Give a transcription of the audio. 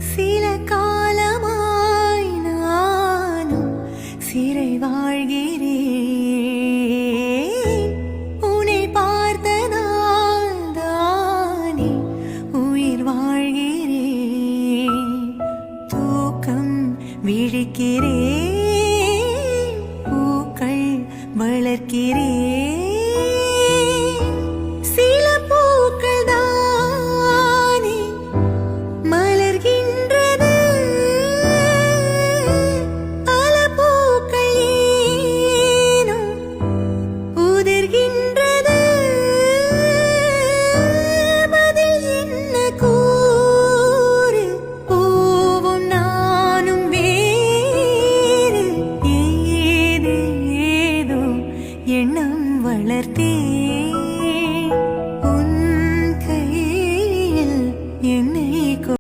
சில காலமாய் நானும் சிறை வாழ்கிறேன். உன்னை பார்த்த நாள் தானே உயிர் வாழ்கிறேன். தூக்கம் விழிக்கிறேன்.